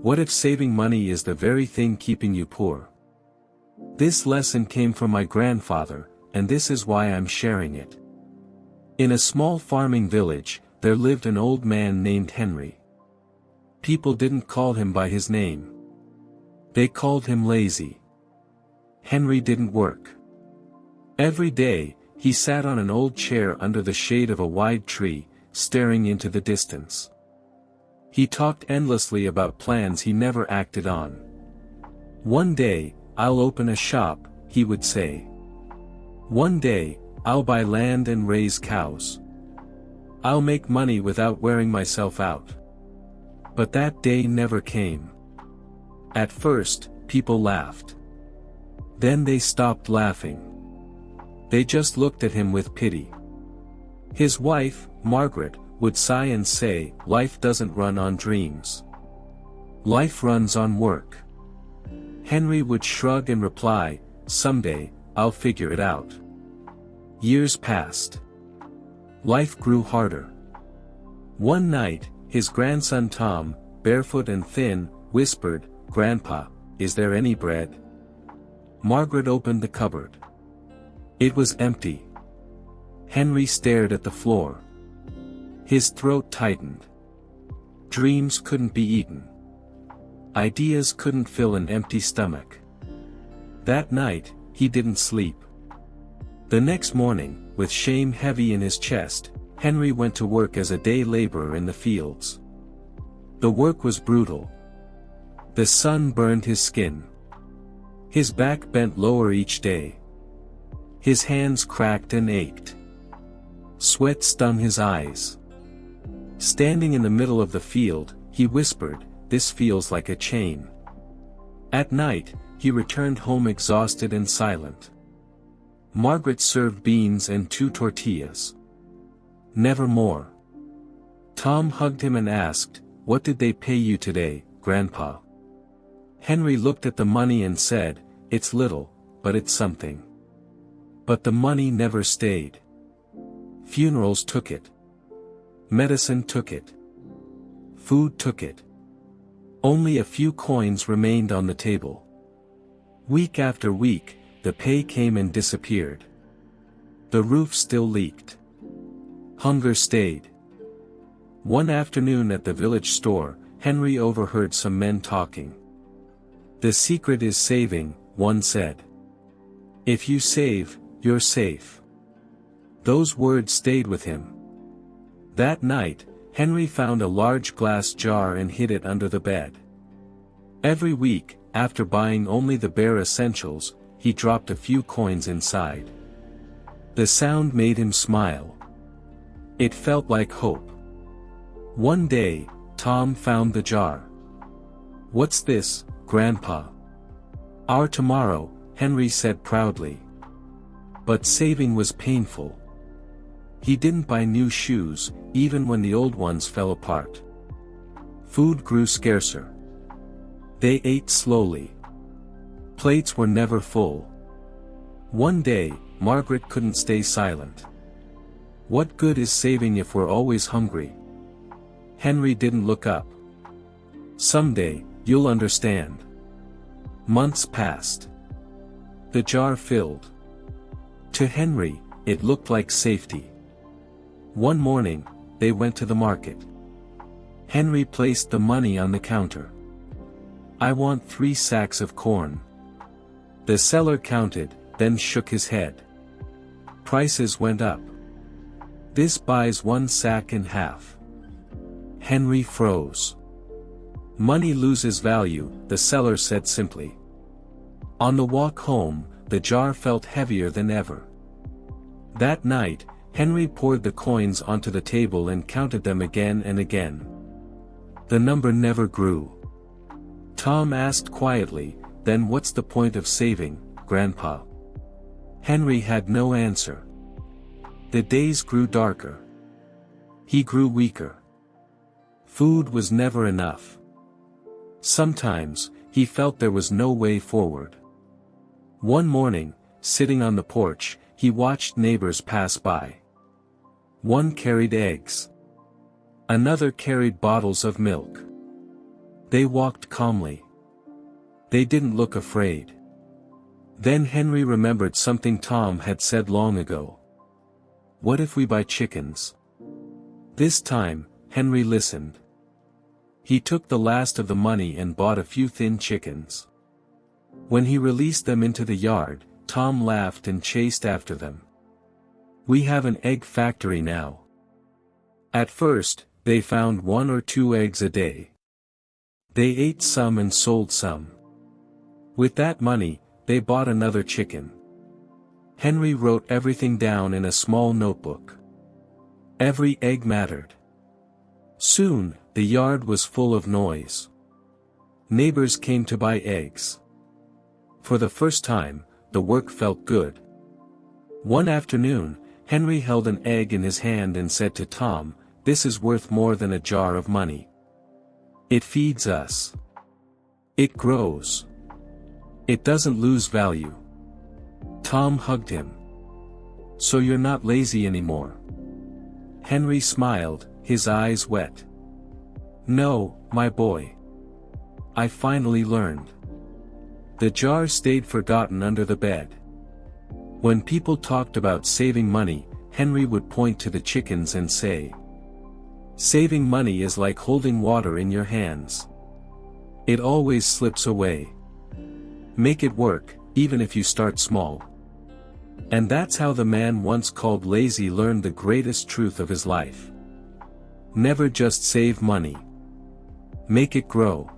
What if saving money is the very thing keeping you poor? This lesson came from my grandfather, and this is why I'm sharing it. In a small farming village, there lived an old man named Henry. People didn't call him by his name. They called him lazy. Henry didn't work. Every day, he sat on an old chair under the shade of a wide tree, staring into the distance. He talked endlessly about plans he never acted on. One day, I'll open a shop, he would say. One day, I'll buy land and raise cows. I'll make money without wearing myself out. But that day never came. At first, people laughed. Then they stopped laughing. They just looked at him with pity. His wife, Margaret, would sigh and say, "Life doesn't run on dreams. Life runs on work." Henry would shrug and reply, "Someday, I'll figure it out." Years passed. Life grew harder. One night, his grandson Tom, barefoot and thin, whispered, "Grandpa, is there any bread?" Margaret opened the cupboard. It was empty. Henry stared at the floor. His throat tightened. Dreams couldn't be eaten. Ideas couldn't fill an empty stomach. That night, he didn't sleep. The next morning, with shame heavy in his chest, Henry went to work as a day laborer in the fields. The work was brutal. The sun burned his skin. His back bent lower each day. His hands cracked and ached. Sweat stung his eyes. Standing in the middle of the field, he whispered, "This feels like a chain." At night, he returned home exhausted and silent. Margaret served beans and 2 tortillas. Never more. Tom hugged him and asked, "What did they pay you today, Grandpa?" Henry looked at the money and said, "It's little, but it's something." But the money never stayed. Funerals took it. Medicine took it. Food took it. Only a few coins remained on the table. Week after week, the pay came and disappeared. The roof still leaked. Hunger stayed. One afternoon at the village store, Henry overheard some men talking. "The secret is saving," one said. "If you save, you're safe." Those words stayed with him. That night, Henry found a large glass jar and hid it under the bed. Every week, after buying only the bare essentials, he dropped a few coins inside. The sound made him smile. It felt like hope. One day, Tom found the jar. "What's this, Grandpa?" "Our tomorrow," Henry said proudly. But saving was painful. He didn't buy new shoes, even when the old ones fell apart. Food grew scarcer. They ate slowly. Plates were never full. One day, Margaret couldn't stay silent. "What good is saving if we're always hungry?" Henry didn't look up. "Someday, you'll understand." Months passed. The jar filled. To Henry, it looked like safety. One morning, they went to the market. Henry placed the money on the counter. "I want 3 sacks of corn." The seller counted, then shook his head. Prices went up. "This buys 1 sack in half." Henry froze. "Money loses value," the seller said simply. On the walk home, the jar felt heavier than ever. That night, Henry poured the coins onto the table and counted them again and again. The number never grew. Tom asked quietly, "Then what's the point of saving, Grandpa?" Henry had no answer. The days grew darker. He grew weaker. Food was never enough. Sometimes, he felt there was no way forward. One morning, sitting on the porch, he watched neighbors pass by. One carried eggs. Another carried bottles of milk. They walked calmly. They didn't look afraid. Then Henry remembered something Tom had said long ago. What if we buy chickens? This time, Henry listened. He took the last of the money and bought a few thin chickens. When he released them into the yard, Tom laughed and chased after them. We have an egg factory now. At first, they found 1 or 2 eggs a day. They ate some and sold some. With that money, they bought another chicken. Henry wrote everything down in a small notebook. Every egg mattered. Soon, the yard was full of noise. Neighbors came to buy eggs. For the first time, the work felt good. One afternoon, Henry held an egg in his hand and said to Tom, "This is worth more than a jar of money. It feeds us. It grows. It doesn't lose value." Tom hugged him. "So you're not lazy anymore?" Henry smiled, his eyes wet. "No, my boy. I finally learned." The jar stayed forgotten under the bed. When people talked about saving money, Henry would point to the chickens and say, "Saving money is like holding water in your hands. It always slips away. Make it work, even if you start small." And that's how the man once called lazy learned the greatest truth of his life. Never just save money. Make it grow.